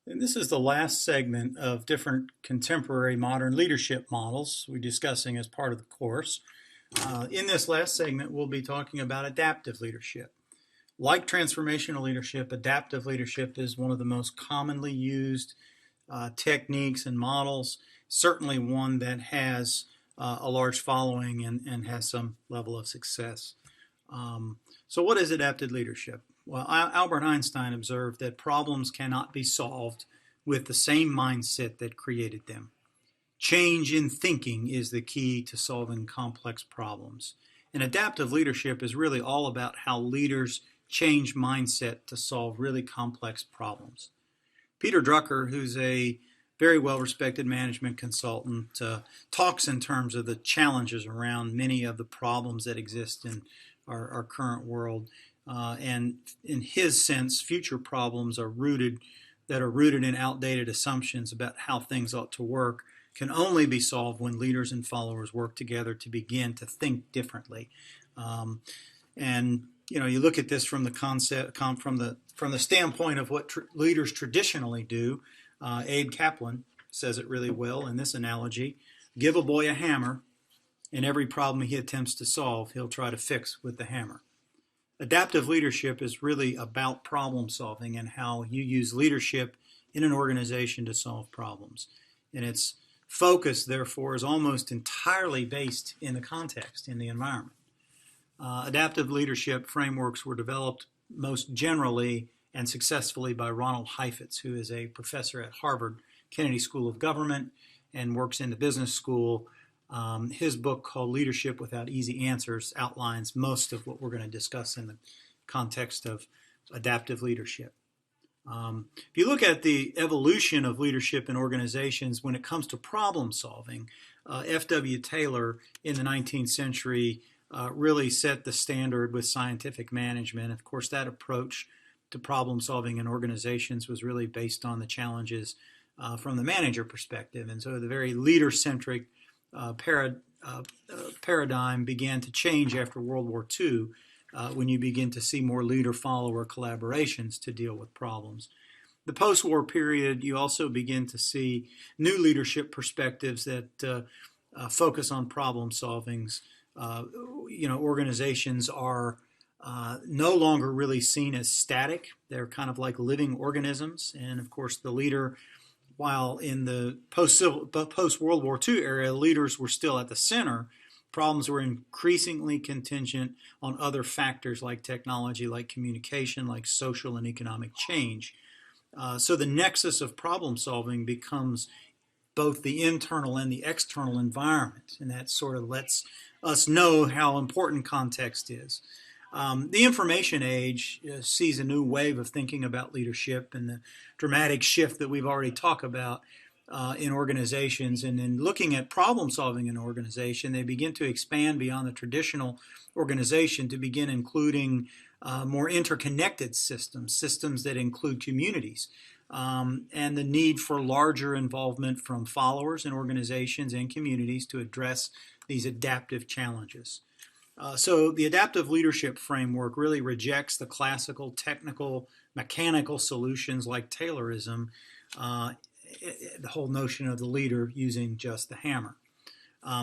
And this is the last segment of different contemporary modern leadership models we're discussing as part of the course. In this last segment, we'll be talking about adaptive leadership. Like transformational leadership, adaptive leadership is one of the most commonly used techniques and models, certainly one that has a large following and has some level of success. So, what is adaptive leadership? Well, Albert Einstein observed that problems cannot be solved with the same mindset that created them. Change in thinking is the key to solving complex problems. And adaptive leadership is really all about how leaders change mindset to solve really complex problems. Peter Drucker, who's a very well respected management consultant, talks in terms of the challenges around many of the problems that exist in our current world. And in his sense, future problems are rooted in outdated assumptions about how things ought to work can only be solved when leaders and followers work together to begin to think differently. And you look at this from the concept, from the standpoint of what leaders traditionally do. Abe Kaplan says it really well in this analogy: give a boy a hammer, and every problem he attempts to solve, he'll try to fix with the hammer. Adaptive leadership is really about problem solving and how you use leadership in an organization to solve problems. And its focus, therefore, is almost entirely based in the context, in the environment. Adaptive leadership frameworks were developed most generally and successfully by Ronald Heifetz, who is a professor at Harvard Kennedy School of Government and works in the business school. His book called Leadership Without Easy Answers outlines most of what we're going to discuss in the context of adaptive leadership. If you look at the evolution of leadership in organizations when it comes to problem solving, F.W. Taylor in the 19th century really set the standard with scientific management. Of course, that approach to problem solving in organizations was really based on the challenges from the manager perspective. And so the very leader-centric paradigm began to change after World War II when you begin to see more leader-follower collaborations to deal with problems. The post-war period, you also begin to see new leadership perspectives that focus on problem solvings. Organizations are no longer really seen as static. They're kind of like living organisms. And of course, the leader, while in the post-World War II era, leaders were still at the center, problems were increasingly contingent on other factors like technology, like communication, like social and economic change. So the nexus of problem solving becomes both the internal and the external environment, and that sort of lets us know how important context is. The information age sees a new wave of thinking about leadership and the dramatic shift that we've already talked about in organizations. And in looking at problem solving in an organization, they begin to expand beyond the traditional organization to begin including more interconnected systems that include communities. And the need for larger involvement from followers in organizations and communities to address these adaptive challenges. So the adaptive leadership framework really rejects the classical, technical, mechanical solutions like Taylorism, the whole notion of the leader using just the hammer.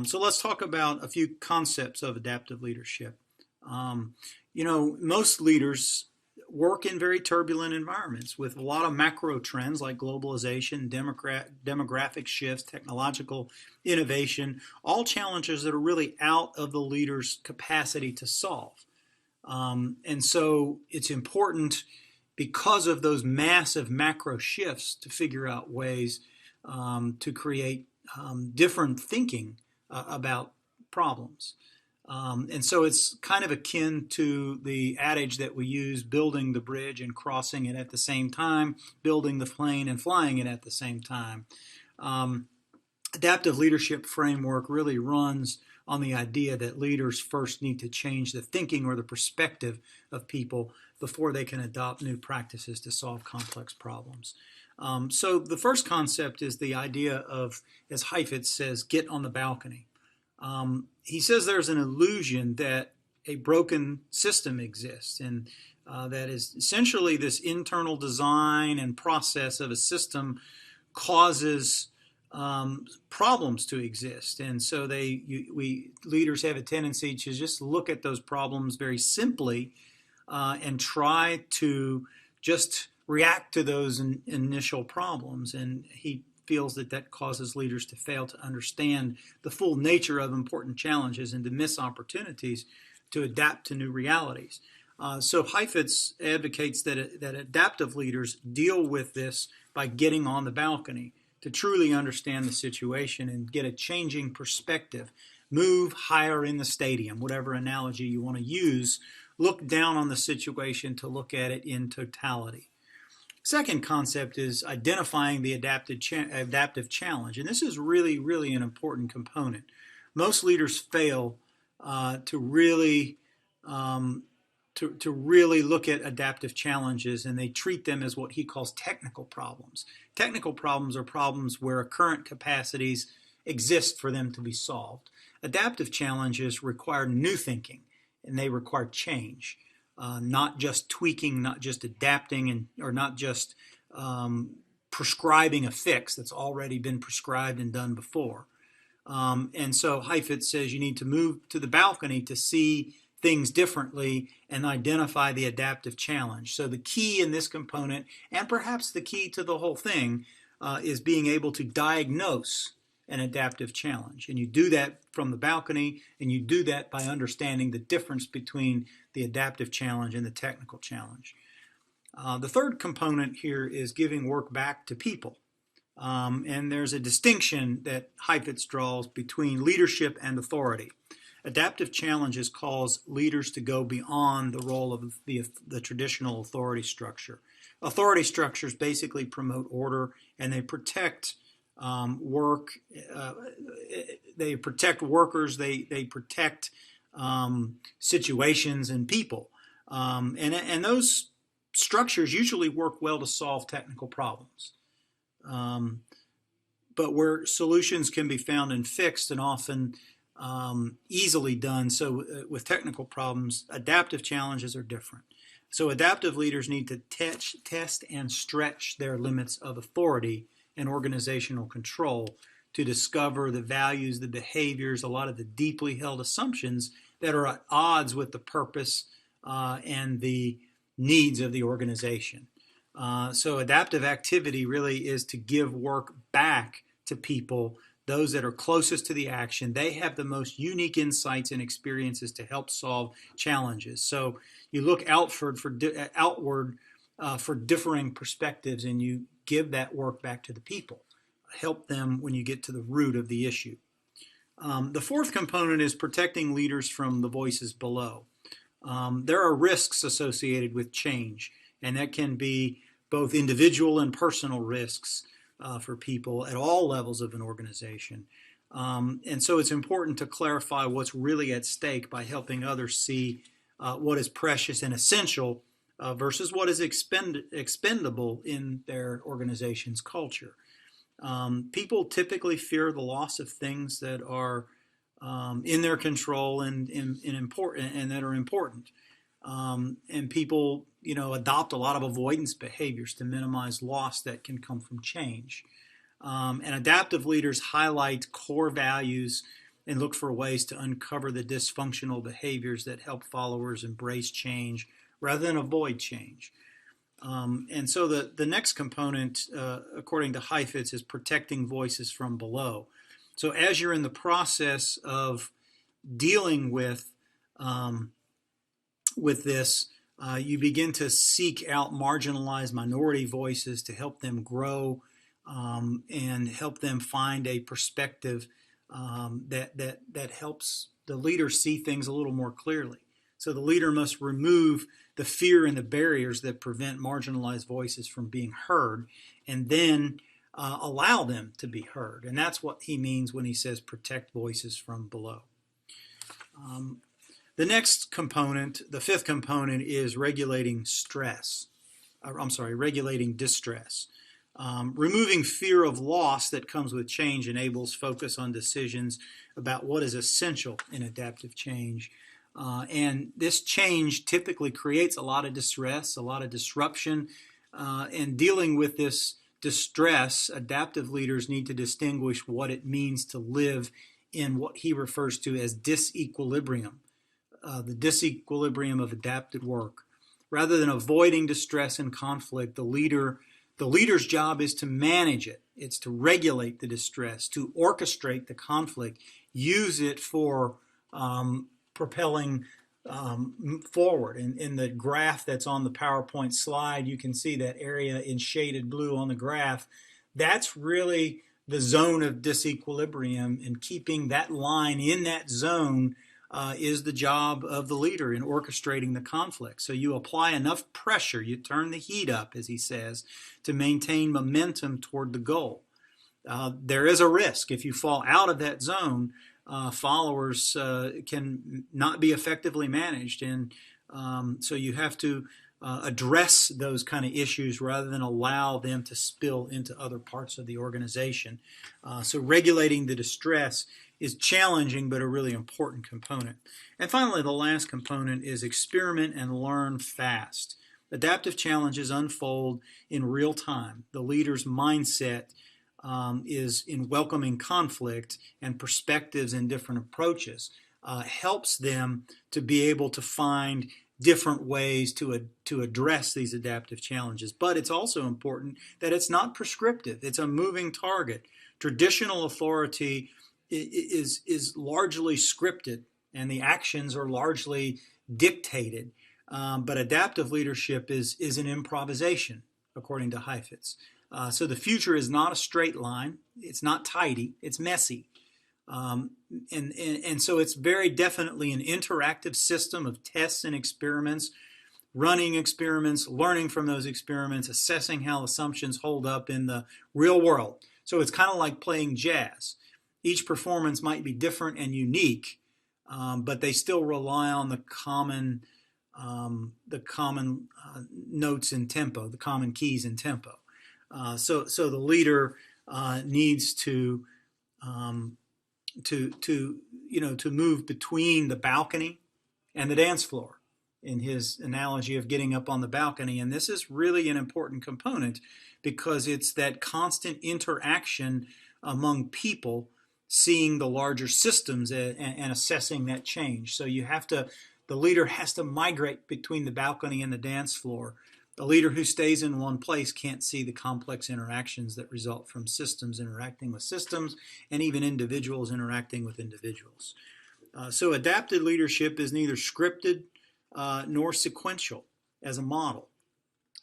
So let's talk about a few concepts of adaptive leadership. Most leaders work in very turbulent environments with a lot of macro trends like globalization, demographic shifts, technological innovation, all challenges that are really out of the leader's capacity to solve. And so it's important because of those massive macro shifts to figure out ways to create different thinking about problems. And so it's kind of akin to the adage that we use, building the bridge and crossing it at the same time, building the plane and flying it at the same time. Adaptive leadership framework really runs on the idea that leaders first need to change the thinking or the perspective of people before they can adopt new practices to solve complex problems. So the first concept is the idea of, as Heifetz says, get on the balcony. He says there's an illusion that a broken system exists, and that is essentially this internal design and process of a system causes problems to exist. And so we leaders have a tendency to just look at those problems very simply and try to just react to those initial problems. And he feels that that causes leaders to fail to understand the full nature of important challenges and to miss opportunities to adapt to new realities. So Heifetz advocates that adaptive leaders deal with this by getting on the balcony to truly understand the situation and get a changing perspective. Move higher in the stadium, whatever analogy you want to use. Look down on the situation to look at it in totality. Second concept is identifying the adaptive challenge, and this is really, really an important component. Most leaders fail to really look at adaptive challenges, and they treat them as what he calls technical problems. Technical problems are problems where current capacities exist for them to be solved. Adaptive challenges require new thinking, and they require change. Not just tweaking, not just adapting, or not just prescribing a fix that's already been prescribed and done before. And so Heifetz says you need to move to the balcony to see things differently and identify the adaptive challenge. So the key in this component, and perhaps the key to the whole thing, is being able to diagnose an adaptive challenge. And you do that from the balcony, and you do that by understanding the difference between the adaptive challenge and the technical challenge. The third component here is giving work back to people. And there's a distinction that Heifetz draws between leadership and authority. Adaptive challenges cause leaders to go beyond the role of the traditional authority structure. Authority structures basically promote order, and they protect work. They protect workers. They protect situations and people. And those structures usually work well to solve technical problems. But where solutions can be found and fixed and often easily done, so with technical problems, adaptive challenges are different. So adaptive leaders need to test and stretch their limits of authority and organizational control to discover the values, the behaviors, a lot of the deeply held assumptions that are at odds with the purpose and the needs of the organization. So adaptive activity really is to give work back to people, those that are closest to the action. They have the most unique insights and experiences to help solve challenges. So you look outward for differing perspectives, and you give that work back to the people. Help them when you get to the root of the issue. The fourth component is protecting leaders from the voices below. There are risks associated with change, and that can be both individual and personal risks for people at all levels of an organization. And so it's important to clarify what's really at stake by helping others see what is precious and essential versus what is expendable in their organization's culture. People typically fear the loss of things that are in their control and important and that are important. And people, adopt a lot of avoidance behaviors to minimize loss that can come from change. And adaptive leaders highlight core values and look for ways to uncover the dysfunctional behaviors that help followers embrace change rather than avoid change. And so the next component, according to Heifetz, is protecting voices from below. So as you're in the process of dealing with this, you begin to seek out marginalized minority voices to help them grow and help them find a perspective that helps the leader see things a little more clearly. So the leader must remove the fear and the barriers that prevent marginalized voices from being heard, and then allow them to be heard. And that's what he means when he says protect voices from below. The next component, the fifth component, is regulating distress. Removing fear of loss that comes with change enables focus on decisions about what is essential in adaptive change. And this change typically creates a lot of distress, a lot of disruption. And dealing with this distress, adaptive leaders need to distinguish what it means to live in what he refers to as disequilibrium, the disequilibrium of adapted work. Rather than avoiding distress and conflict, the leader's job is to manage it. It's to regulate the distress, to orchestrate the conflict, use it for propelling forward. In the graph that's on the PowerPoint slide, you can see that area in shaded blue on the graph. That's really the zone of disequilibrium, and keeping that line in that zone is the job of the leader in orchestrating the conflict. So you apply enough pressure, you turn the heat up, as he says, to maintain momentum toward the goal. There is a risk if you fall out of that zone. Followers can not be effectively managed, and so you have to address those kind of issues rather than allow them to spill into other parts of the organization. So regulating the distress is challenging, but a really important component. And finally, the last component is experiment and learn fast. Adaptive challenges unfold in real time. The leader's mindset is in welcoming conflict and perspectives and different approaches, helps them to be able to find different ways to address these adaptive challenges. But it's also important that it's not prescriptive. It's a moving target. Traditional authority is largely scripted, and the actions are largely dictated. But adaptive leadership is an improvisation, according to Heifetz. So the future is not a straight line. It's not tidy. It's messy. And so it's very definitely an interactive system of tests and experiments, running experiments, learning from those experiments, assessing how assumptions hold up in the real world. So it's kind of like playing jazz. Each performance might be different and unique, but they still rely on the common notes in tempo, the common keys in tempo. So the leader needs to move between the balcony and the dance floor, in his analogy of getting up on the balcony. And this is really an important component because it's that constant interaction among people, seeing the larger systems and assessing that change. So the leader has to migrate between the balcony and the dance floor. A leader who stays in one place can't see the complex interactions that result from systems interacting with systems, and even individuals interacting with individuals. So adaptive leadership is neither scripted nor sequential as a model.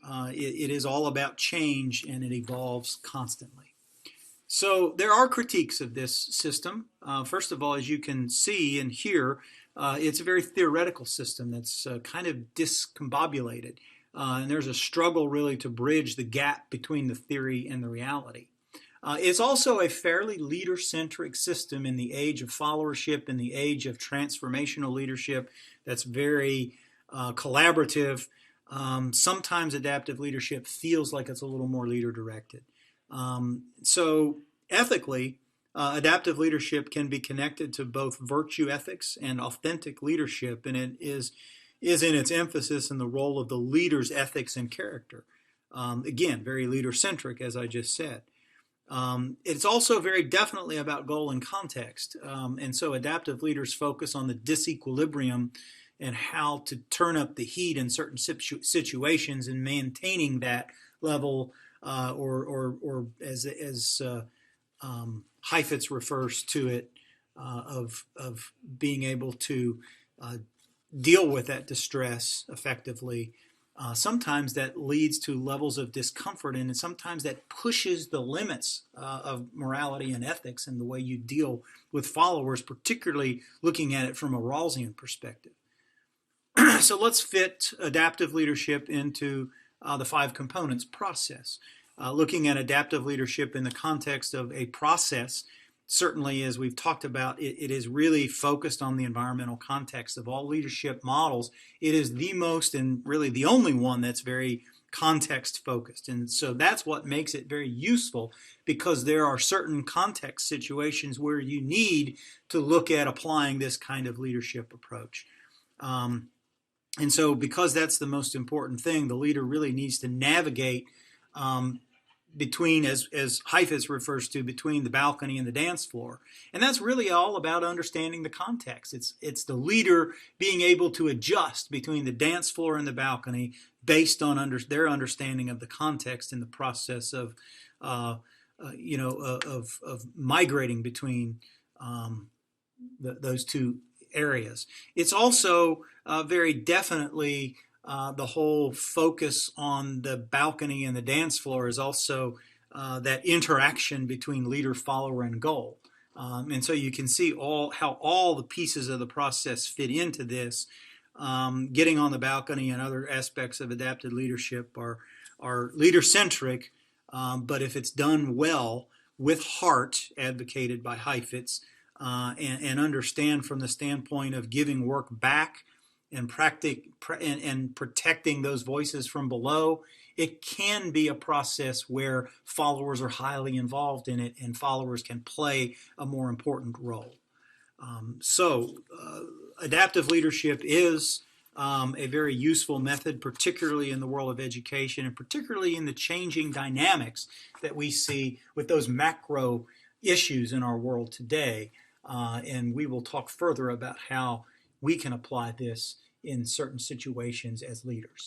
It is all about change, and it evolves constantly. So there are critiques of this system. First of all, as you can see and hear, it's a very theoretical system that's kind of discombobulated. And there's a struggle really to bridge the gap between the theory and the reality. It's also a fairly leader-centric system in the age of followership, in the age of transformational leadership that's very collaborative. Sometimes adaptive leadership feels like it's a little more leader-directed. So ethically, adaptive leadership can be connected to both virtue ethics and authentic leadership, and it is in its emphasis in the role of the leader's ethics and character. Again, very leader-centric, as I just said. It's also very definitely about goal and context. And so adaptive leaders focus on the disequilibrium and how to turn up the heat in certain situations and maintaining that level, or as Heifetz refers to it, of being able to deal with that distress effectively. Sometimes that leads to levels of discomfort, and sometimes that pushes the limits of morality and ethics and the way you deal with followers, particularly looking at it from a Rawlsian perspective. So let's fit adaptive leadership into the 5 components process. Looking at adaptive leadership in the context of a process, certainly, as we've talked about, it is really focused on the environmental context of all leadership models. It is the most and really the only one that's very context focused. And so that's what makes it very useful, because there are certain context situations where you need to look at applying this kind of leadership approach. And so because that's the most important thing, the leader really needs to navigate between, as Heifetz refers to, between the balcony and the dance floor. And that's really all about understanding the context. It's the leader being able to adjust between the dance floor and the balcony based on their understanding of the context in the process of, of migrating between those two areas. It's also very definitely the whole focus on the balcony and the dance floor is also that interaction between leader, follower, and goal. And so you can see how all the pieces of the process fit into this. Getting on the balcony and other aspects of adapted leadership are leader-centric, but if it's done well with heart, advocated by Heifetz, and understand from the standpoint of giving work back and protecting those voices from below, it can be a process where followers are highly involved in it and followers can play a more important role. Adaptive leadership is a very useful method, particularly in the world of education and particularly in the changing dynamics that we see with those macro issues in our world today. And we will talk further about how we can apply this in certain situations as leaders.